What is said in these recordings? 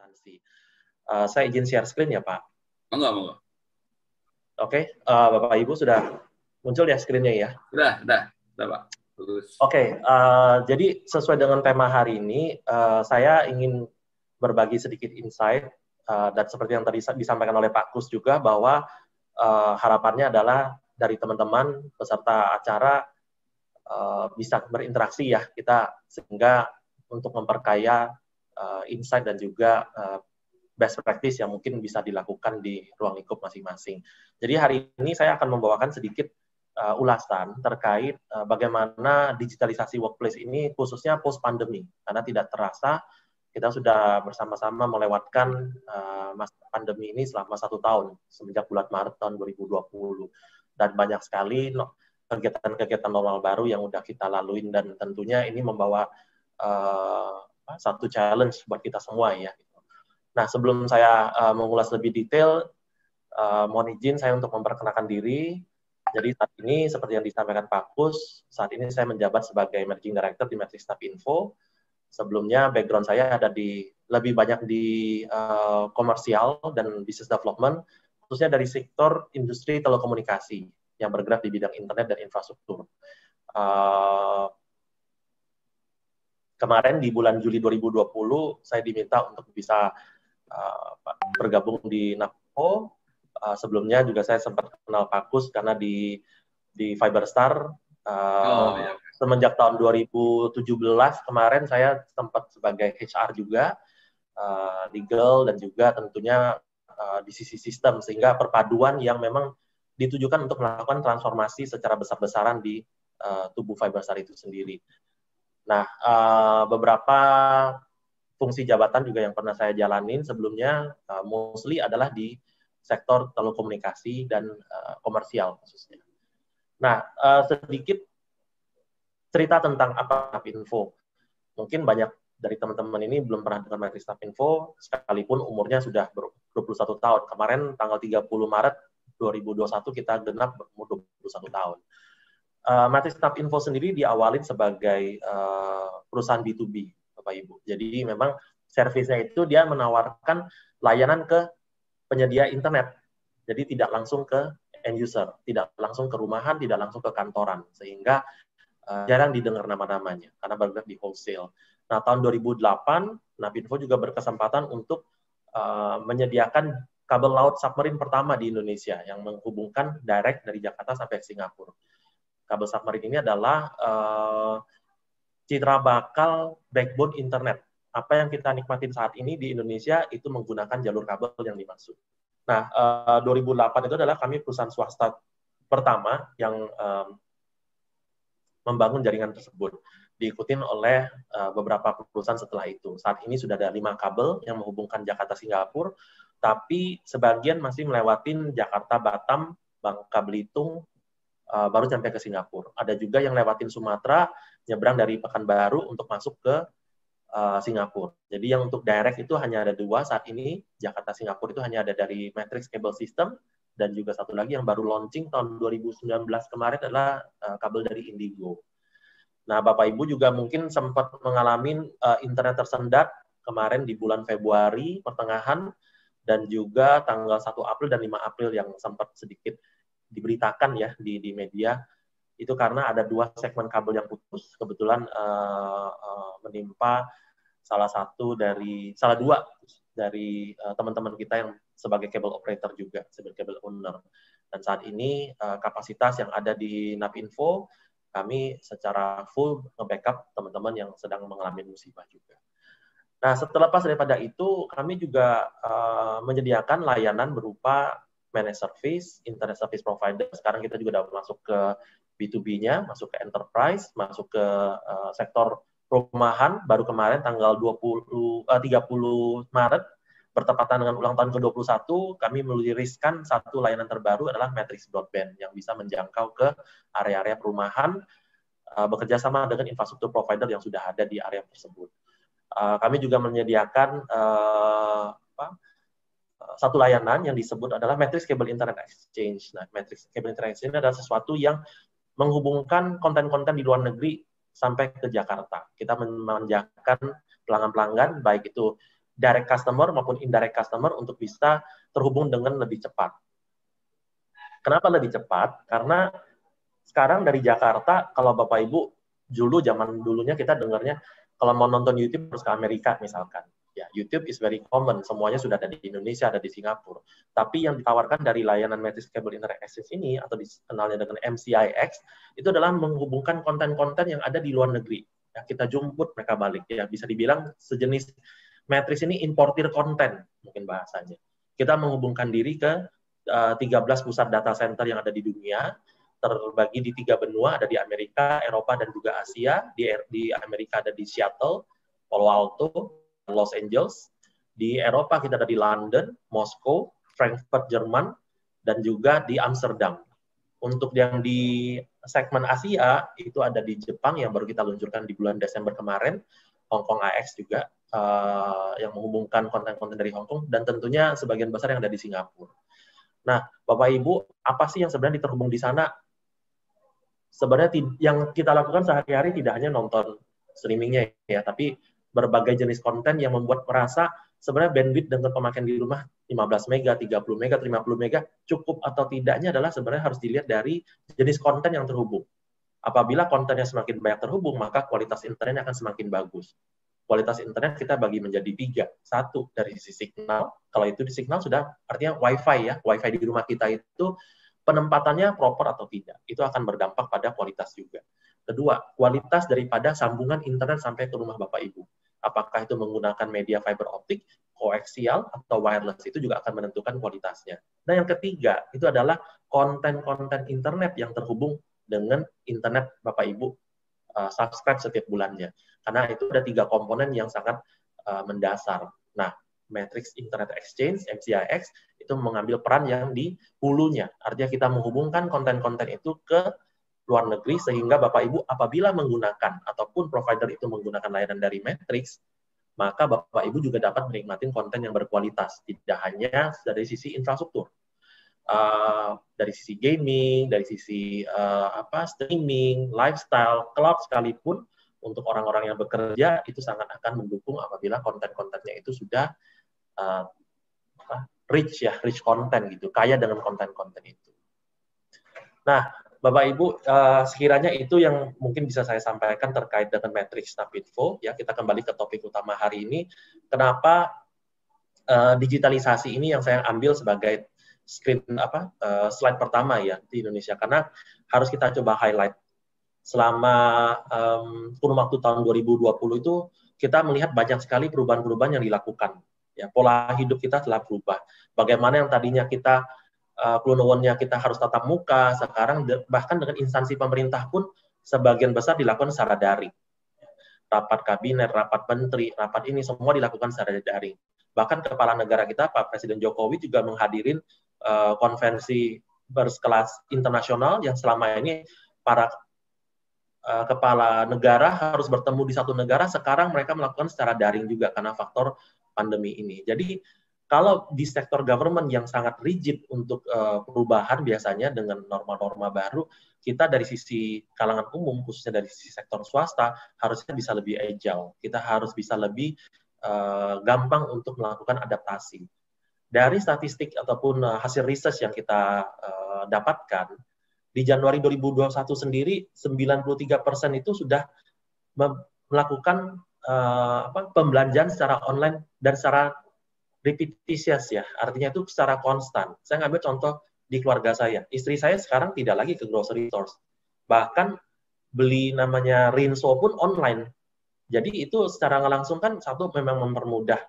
instansi. Saya izin share screen ya, Pak. Monggo. Oke, Bapak Ibu sudah muncul ya screen-nya ya? Sudah, Pak. Bagus. Oke, jadi sesuai dengan tema hari ini, saya ingin berbagi sedikit insight, dan seperti yang tadi disampaikan oleh Pak Kus juga, bahwa harapannya adalah dari teman-teman peserta acara bisa berinteraksi ya kita, sehingga untuk memperkaya insight dan juga best practice yang mungkin bisa dilakukan di ruang lingkup masing-masing. Jadi hari ini saya akan membawakan sedikit ulasan terkait bagaimana digitalisasi workplace ini khususnya post pandemi, karena tidak terasa kita sudah bersama-sama melewatkan masa pandemi ini selama 1 tahun semenjak bulan Maret tahun 2020, dan banyak sekali kegiatan-kegiatan normal baru yang udah kita laluin, dan tentunya ini membawa satu challenge buat kita semua ya. Nah, sebelum saya mengulas lebih detail, mohon izin saya untuk memperkenalkan diri. Jadi saat ini seperti yang disampaikan Pak Kus, saat ini saya menjabat sebagai Managing Director di Matrix Staff Info. Sebelumnya background saya ada lebih banyak di komersial dan business development, khususnya dari sektor industri telekomunikasi yang bergerak di bidang internet dan infrastruktur. Kemarin di bulan Juli 2020 saya diminta untuk bisa bergabung di NAPCO. Sebelumnya juga saya sempat kenal Pak Kus karena di Fiberstar. Iya. Semenjak tahun 2017 kemarin saya sempat sebagai HR juga, legal, dan juga tentunya di sisi sistem, sehingga perpaduan yang memang ditujukan untuk melakukan transformasi secara besar-besaran di tubuh Fiberstar itu sendiri. Nah, beberapa fungsi jabatan juga yang pernah saya jalanin sebelumnya mostly adalah di sektor telekomunikasi dan komersial khususnya. Nah, sedikit cerita tentang apa Staff Info. Mungkin banyak dari teman-teman ini belum pernah dengar Matrix Staff Info, sekalipun umurnya sudah 21 tahun. Kemarin tanggal 30 Maret 2021 kita genap berumur 21 tahun. Matrix Staff Info sendiri diawalin sebagai perusahaan B2B, Bapak Ibu. Jadi memang servisnya itu dia menawarkan layanan ke penyedia internet. Jadi tidak langsung ke end user, tidak langsung ke rumahan, tidak langsung ke kantoran, sehingga jarang didengar nama-namanya karena bergerak di wholesale. Nah, tahun 2008, Napinfo juga berkesempatan untuk menyediakan kabel laut submarine pertama di Indonesia yang menghubungkan direct dari Jakarta sampai Singapura. Kabel submarine ini adalah citra bakal backbone internet. Apa yang kita nikmatin saat ini di Indonesia itu menggunakan jalur kabel yang dimaksud. Nah, 2008 itu adalah kami perusahaan swasta pertama yang membangun jaringan tersebut. Diikutin oleh beberapa perusahaan setelah itu. Saat ini sudah ada 5 kabel yang menghubungkan Jakarta Singapura, tapi sebagian masih melewatin Jakarta Batam, Bangka Belitung, baru sampai ke Singapura. Ada juga yang lewatin Sumatera, nyebrang dari Pekanbaru untuk masuk ke Singapura. Jadi yang untuk direct itu hanya ada 2 saat ini. Jakarta Singapura itu hanya ada dari Matrix Cable System, dan juga satu lagi yang baru launching tahun 2019 kemarin adalah kabel dari Indigo. Nah, Bapak Ibu juga mungkin sempat mengalami internet tersendat kemarin di bulan Februari pertengahan, dan juga tanggal 1 April dan 5 April yang sempat sedikit diberitakan ya di media. Itu karena ada 2 segmen kabel yang putus, kebetulan menimpa salah 2 dari teman-teman kita yang sebagai cable operator juga, sebagai cable owner. Dan saat ini kapasitas yang ada di Napinfo, kami secara full nge-backup teman-teman yang sedang mengalami musibah juga. Nah, setelah lepas daripada itu, kami juga menyediakan layanan berupa managed service, internet service provider. Sekarang kita juga udah masuk ke B2B-nya, masuk ke enterprise, masuk ke sektor perumahan. Baru kemarin tanggal 30 Maret, bertepatan dengan ulang tahun ke-21, kami meriliskan 1 layanan terbaru adalah Matrix Broadband yang bisa menjangkau ke area-area perumahan, bekerja sama dengan infrastruktur provider yang sudah ada di area tersebut. Kami juga menyediakan 1 layanan yang disebut adalah Matrix Cable Internet Exchange. Nah, Matrix Cable Internet Exchange adalah sesuatu yang menghubungkan konten-konten di luar negeri sampai ke Jakarta. Kita memanjakan pelanggan-pelanggan, baik itu direct customer maupun indirect customer untuk bisa terhubung dengan lebih cepat. Kenapa lebih cepat? Karena sekarang dari Jakarta, kalau Bapak Ibu, zaman dulunya kita dengarnya, kalau mau nonton YouTube harus ke Amerika misalkan. Ya, YouTube is very common, semuanya sudah ada di Indonesia, ada di Singapura. Tapi yang ditawarkan dari layanan Matrix Cable Internet Exchange ini, atau dikenalnya dengan MCIX, itu adalah menghubungkan konten-konten yang ada di luar negeri. Ya, kita jemput mereka balik. Ya, bisa dibilang sejenis Matrix ini importir konten, mungkin bahasanya. Kita menghubungkan diri ke 13 pusat data center yang ada di dunia, terbagi di 3 benua, ada di Amerika, Eropa, dan juga Asia. Di Amerika ada di Seattle, Palo Alto, Los Angeles. Di Eropa kita ada di London, Moskow, Frankfurt, Jerman, dan juga di Amsterdam. Untuk yang di segmen Asia, itu ada di Jepang yang baru kita luncurkan di bulan Desember kemarin, Hong Kong AX juga, yang menghubungkan konten-konten dari Hong Kong, dan tentunya sebagian besar yang ada di Singapura. Nah, Bapak Ibu, apa sih yang sebenarnya terhubung di sana? Sebenarnya yang kita lakukan sehari-hari tidak hanya nonton streamingnya ya, tapi berbagai jenis konten yang membuat merasa sebenarnya bandwidth dengan pemakaian di rumah 15 mega, 30 mega, 50 mega cukup atau tidaknya adalah sebenarnya harus dilihat dari jenis konten yang terhubung. Apabila kontennya semakin banyak terhubung, maka kualitas internetnya akan semakin bagus. Kualitas internet kita bagi menjadi 3. Satu, dari sisi signal. Kalau itu di signal sudah artinya Wi-Fi ya. Wi-Fi di rumah kita itu penempatannya proper atau tidak. Itu akan berdampak pada kualitas juga. Kedua, kualitas daripada sambungan internet sampai ke rumah Bapak Ibu. Apakah itu menggunakan media fiber optik, koaksial, atau wireless. Itu juga akan menentukan kualitasnya. Nah, yang ketiga, itu adalah konten-konten internet yang terhubung dengan internet Bapak Ibu subscribe setiap bulannya. Karena itu ada 3 komponen yang sangat mendasar. Nah, Matrix Internet Exchange, MCIX, itu mengambil peran yang di hulunya. Artinya kita menghubungkan konten-konten itu ke luar negeri, sehingga Bapak Ibu apabila menggunakan, ataupun provider itu menggunakan layanan dari Matrix, maka Bapak Ibu juga dapat menikmati konten yang berkualitas. Tidak hanya dari sisi infrastruktur. Dari sisi gaming, dari sisi streaming, lifestyle, cloud sekalipun, untuk orang-orang yang bekerja itu sangat akan mendukung apabila konten-kontennya itu sudah rich content gitu, kaya dengan konten-konten itu. Nah, Bapak Ibu, sekiranya itu yang mungkin bisa saya sampaikan terkait dengan Matrix Snapinfo. Ya, kita kembali ke topik utama hari ini. Kenapa digitalisasi ini yang saya ambil sebagai slide pertama ya di Indonesia, karena harus kita coba highlight. Selama kurun waktu tahun 2020 itu kita melihat banyak sekali perubahan-perubahan yang dilakukan. Ya, pola hidup kita telah berubah. Bagaimana yang tadinya kita kulonowonnya kita harus tatap muka, sekarang bahkan dengan instansi pemerintah pun sebagian besar dilakukan secara daring. Rapat kabinet, rapat menteri, rapat ini semua dilakukan secara daring. Bahkan kepala negara kita, Pak Presiden Jokowi juga menghadirin konferensi berkelas internasional yang selama ini para kepala negara harus bertemu di satu negara, sekarang mereka melakukan secara daring juga karena faktor pandemi ini. Jadi kalau di sektor government yang sangat rigid untuk perubahan biasanya dengan norma-norma baru, kita dari sisi kalangan umum, khususnya dari sisi sektor swasta, harusnya bisa lebih agile. Kita harus bisa lebih gampang untuk melakukan adaptasi. Dari statistik ataupun hasil research yang kita dapatkan, di Januari 2021 sendiri, 93% itu sudah melakukan pembelanjaan secara online dan secara repetisius ya, artinya itu secara konstan. Saya ngambil contoh di keluarga saya. Istri saya sekarang tidak lagi ke grocery stores. Bahkan beli namanya Rinso pun online. Jadi itu secara nggak langsung kan satu memang mempermudah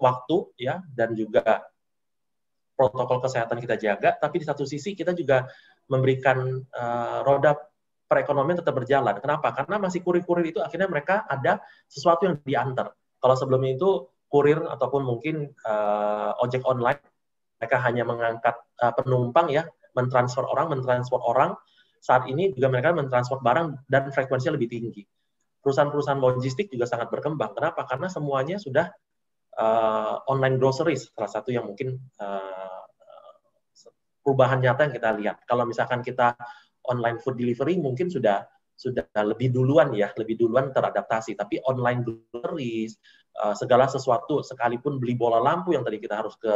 waktu ya, dan juga protokol kesehatan kita jaga, tapi di satu sisi kita juga memberikan roda perekonomian tetap berjalan. Kenapa? Karena masih kurir-kurir itu akhirnya mereka ada sesuatu yang diantar. Kalau sebelumnya itu kurir ataupun mungkin ojek online, mereka hanya mengangkat penumpang ya, mentransfer orang. Saat ini juga mereka mentransfer barang dan frekuensinya lebih tinggi. Perusahaan-perusahaan logistik juga sangat berkembang. Kenapa? Karena semuanya sudah online groceries, salah satu yang mungkin perubahan nyata yang kita lihat. Kalau misalkan kita online food delivery, mungkin sudah sudah lebih duluan teradaptasi. Tapi online groceries, segala sesuatu, sekalipun beli bola lampu yang tadi kita harus ke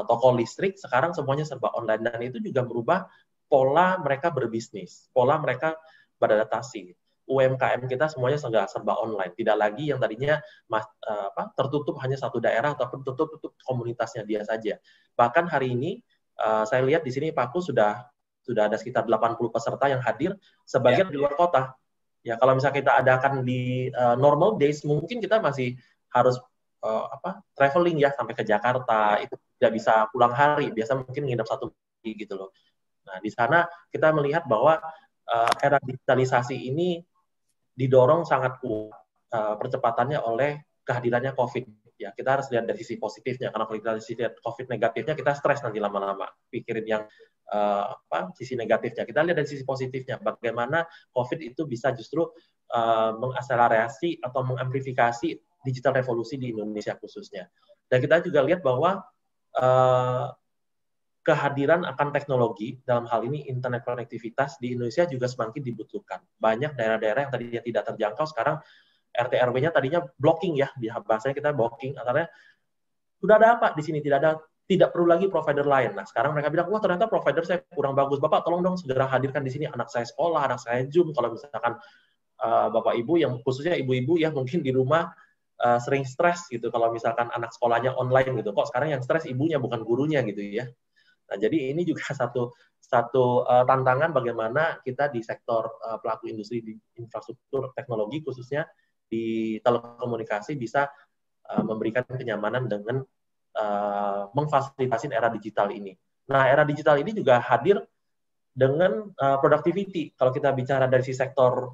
toko listrik, sekarang semuanya serba online, dan itu juga merubah pola mereka berbisnis, pola mereka beradaptasi. UMKM kita semuanya serba online, tidak lagi yang tadinya tertutup hanya satu daerah ataupun tertutup komunitasnya dia saja. Bahkan hari ini saya lihat di sini Pak Ku sudah ada sekitar 80 peserta yang hadir, sebagian di luar kota. Ya, kalau misalnya kita adakan di normal days, mungkin kita masih harus traveling ya sampai ke Jakarta, itu tidak bisa pulang hari, biasa mungkin nginep 1 hari gitu loh. Nah, di sana kita melihat bahwa era digitalisasi ini didorong sangat kuat percepatannya oleh kehadirannya COVID. Ya, kita harus lihat dari sisi positifnya, karena kalau kita lihat COVID negatifnya, kita stres nanti lama-lama pikirin yang sisi negatifnya. Kita lihat dari sisi positifnya, bagaimana COVID itu bisa justru mengakselerasi atau mengamplifikasi digital revolusi di Indonesia khususnya. Dan kita juga lihat bahwa kehadiran akan teknologi, dalam hal ini internet konektivitas di Indonesia juga semakin dibutuhkan. Banyak daerah-daerah yang tadinya tidak terjangkau, sekarang RT RW-nya tadinya blocking ya, di bahasanya kita blocking, artinya sudah ada apa di sini, tidak perlu lagi provider lain. Nah, sekarang mereka bilang, wah ternyata provider saya kurang bagus, Bapak tolong dong segera hadirkan di sini, anak saya sekolah, anak saya Zoom, kalau misalkan Bapak Ibu, yang khususnya ibu-ibu ya mungkin di rumah sering stres gitu, kalau misalkan anak sekolahnya online gitu, kok sekarang yang stres ibunya bukan gurunya gitu ya. Nah, jadi ini juga satu tantangan bagaimana kita di sektor pelaku industri di infrastruktur teknologi, khususnya di telekomunikasi, bisa memberikan kenyamanan dengan memfasilitasi era digital ini. Nah, era digital ini juga hadir dengan productivity. Kalau kita bicara dari si sektor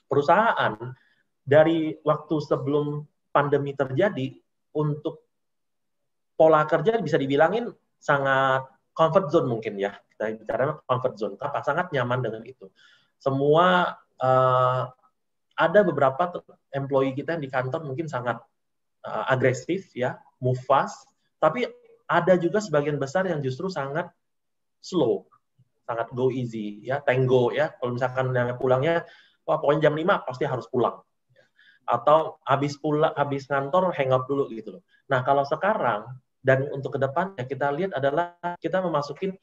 perusahaan, dari waktu sebelum pandemi terjadi, untuk pola kerja bisa dibilangin sangat comfort zone mungkin ya. Kita bicara comfort zone, sangat nyaman dengan itu. Semua ada beberapa employee kita yang di kantor mungkin sangat agresif ya, move fast, tapi ada juga sebagian besar yang justru sangat slow, sangat go easy ya, tango ya. Kalau misalkan yang pulangnya, wah pokoknya jam 5 pasti harus pulang. Atau habis kantor hang out dulu gitu loh. Nah, kalau sekarang dan untuk ke depannya kita lihat adalah kita memasukin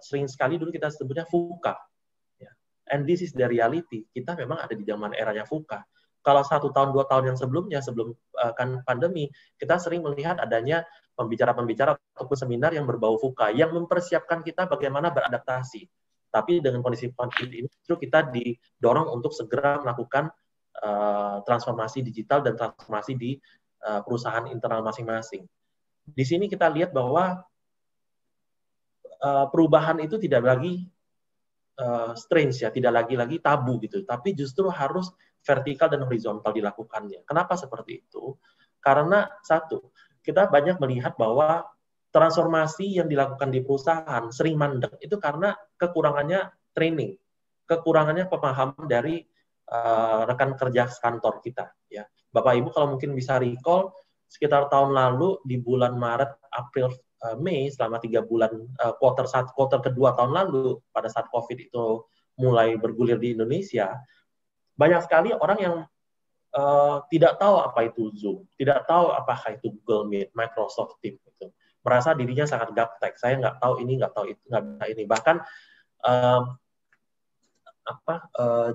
sering sekali dulu kita sebutnya VUCA. Ya. And this is the reality. Kita memang ada di zaman eranya VUCA. Kalau 1 tahun, 2 tahun yang sebelumnya, sebelum kan pandemi, kita sering melihat adanya pembicara-pembicara ataupun seminar yang berbau VUCA, yang mempersiapkan kita bagaimana beradaptasi. Tapi dengan kondisi ini, justru kita didorong untuk segera melakukan transformasi digital dan transformasi di perusahaan internal masing-masing. Di sini kita lihat bahwa perubahan itu tidak lagi strange ya, tidak lagi tabu gitu, tapi justru harus vertikal dan horizontal dilakukannya. Kenapa seperti itu? Karena satu, kita banyak melihat bahwa transformasi yang dilakukan di perusahaan sering mandek itu karena kekurangannya training, kekurangannya pemahaman dari rekan kerja kantor kita ya. Bapak Ibu kalau mungkin bisa recall, sekitar tahun lalu di bulan Maret, April, Mei, selama 3 bulan quarter kedua tahun lalu, pada saat COVID itu mulai bergulir di Indonesia, banyak sekali orang yang tidak tahu apa itu Zoom, tidak tahu apakah itu Google Meet, Microsoft Teams, gitu. Merasa dirinya sangat gaptek, saya nggak tahu ini, nggak tahu itu, nggak bisa ini. Bahkan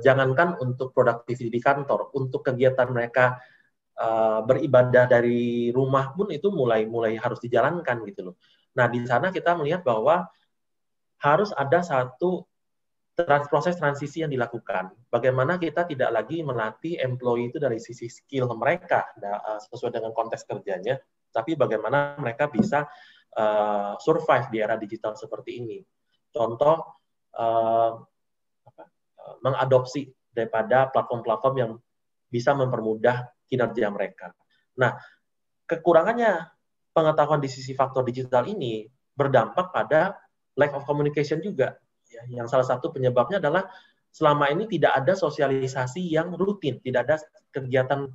jangankan untuk produktivitas di kantor, untuk kegiatan mereka beribadah dari rumah pun itu mulai harus dijalankan gitu loh. Nah, di sana kita melihat bahwa harus ada satu proses transisi yang dilakukan. Bagaimana kita tidak lagi melatih employee itu dari sisi skill mereka sesuai dengan konteks kerjanya, tapi bagaimana mereka bisa survive di era digital seperti ini. Contoh, mengadopsi daripada platform-platform yang bisa mempermudah kinerja mereka. Nah, kekurangannya pengetahuan di sisi faktor digital ini berdampak pada lack of communication juga. Ya, yang salah satu penyebabnya adalah selama ini tidak ada sosialisasi yang rutin, tidak ada kegiatan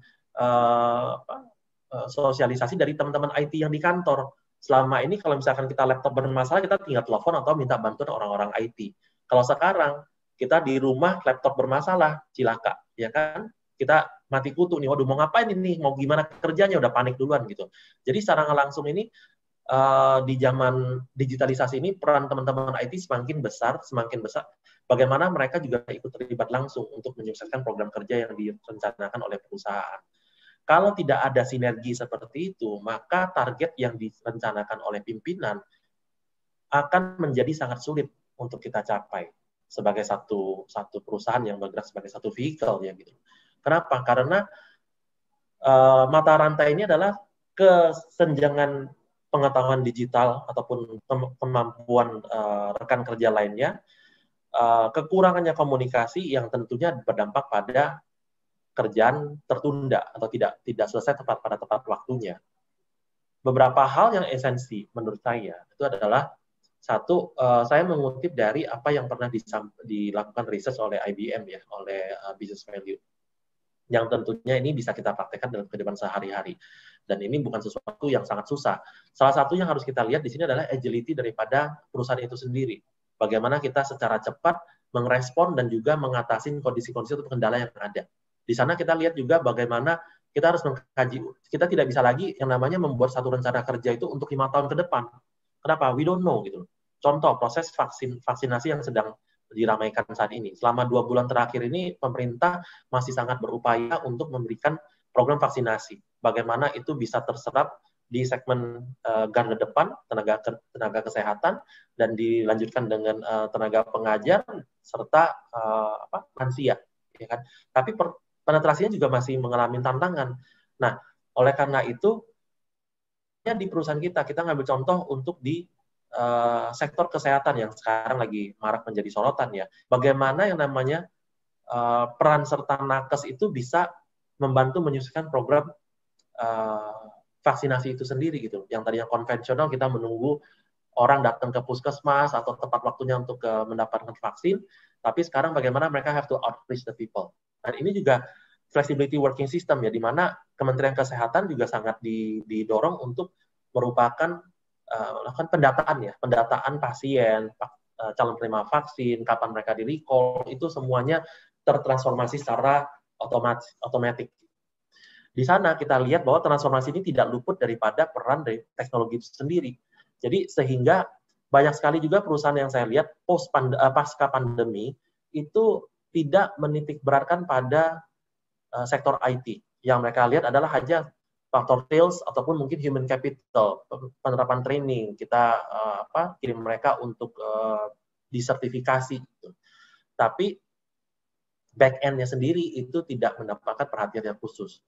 sosialisasi dari teman-teman IT yang di kantor. Selama ini kalau misalkan kita laptop bermasalah, kita tinggal telepon atau minta bantuan orang-orang IT. Kalau sekarang kita di rumah laptop bermasalah, cilaka, ya kan? Kita mati kutu nih, waduh mau ngapain ini, mau gimana kerjanya, udah panik duluan gitu. Jadi secara langsung ini di zaman digitalisasi ini peran teman-teman IT semakin besar. Bagaimana mereka juga ikut terlibat langsung untuk menyukseskan program kerja yang direncanakan oleh perusahaan. Kalau tidak ada sinergi seperti itu, maka target yang direncanakan oleh pimpinan akan menjadi sangat sulit untuk kita capai sebagai satu perusahaan yang bergerak sebagai satu vehicle ya gitu. Kenapa? Karena mata rantai ini adalah kesenjangan pengetahuan digital ataupun kemampuan rekan kerja lainnya, kekurangannya komunikasi yang tentunya berdampak pada kerjaan tertunda atau tidak selesai pada tepat waktunya. Beberapa hal yang esensi menurut saya itu adalah satu, saya mengutip dari apa yang pernah dilakukan research oleh IBM ya, oleh Business Value, yang tentunya ini bisa kita praktekkan dalam kehidupan sehari-hari. Dan ini bukan sesuatu yang sangat susah. Salah satu yang harus kita lihat di sini adalah agility daripada perusahaan itu sendiri. Bagaimana kita secara cepat merespon dan juga mengatasi kondisi-kondisi atau kendala yang ada. Di sana kita lihat juga bagaimana kita harus mengkaji. Kita tidak bisa lagi yang namanya membuat satu rencana kerja itu untuk 5 tahun ke depan. Kenapa? We don't know gitu. Contoh proses vaksinasi yang sedang diramaikan saat ini. Selama 2 bulan terakhir ini pemerintah masih sangat berupaya untuk memberikan program vaksinasi. Bagaimana itu bisa terserap di segmen garda depan, tenaga kesehatan, dan dilanjutkan dengan tenaga pengajar serta lansia, ya kan? Tapi penetrasinya juga masih mengalami tantangan. Nah, oleh karena itu di perusahaan kita ngambil contoh untuk di sektor kesehatan yang sekarang lagi marak menjadi sorotan ya. Bagaimana yang namanya peran serta nakes itu bisa membantu menyukseskan program vaksinasi itu sendiri gitu. Yang tadinya konvensional kita menunggu orang datang ke puskesmas atau tepat waktunya untuk mendapatkan vaksin, tapi sekarang bagaimana mereka have to outreach the people. Dan ini juga flexibility working system ya, di mana Kementerian Kesehatan juga sangat didorong untuk merupakan melakukan pendataan pasien, calon penerima vaksin, kapan mereka di recall, itu semuanya tertransformasi secara otomatis. Di sana kita lihat bahwa transformasi ini tidak luput daripada peran dari teknologi itu sendiri. Jadi sehingga banyak sekali juga perusahaan yang saya lihat pasca pandemi itu tidak menitikberatkan pada sektor IT. Yang mereka lihat adalah hanya faktor sales ataupun mungkin human capital, penerapan training, kita kirim mereka untuk disertifikasi. Gitu. Tapi back end-nya sendiri itu tidak mendapatkan perhatian yang khusus.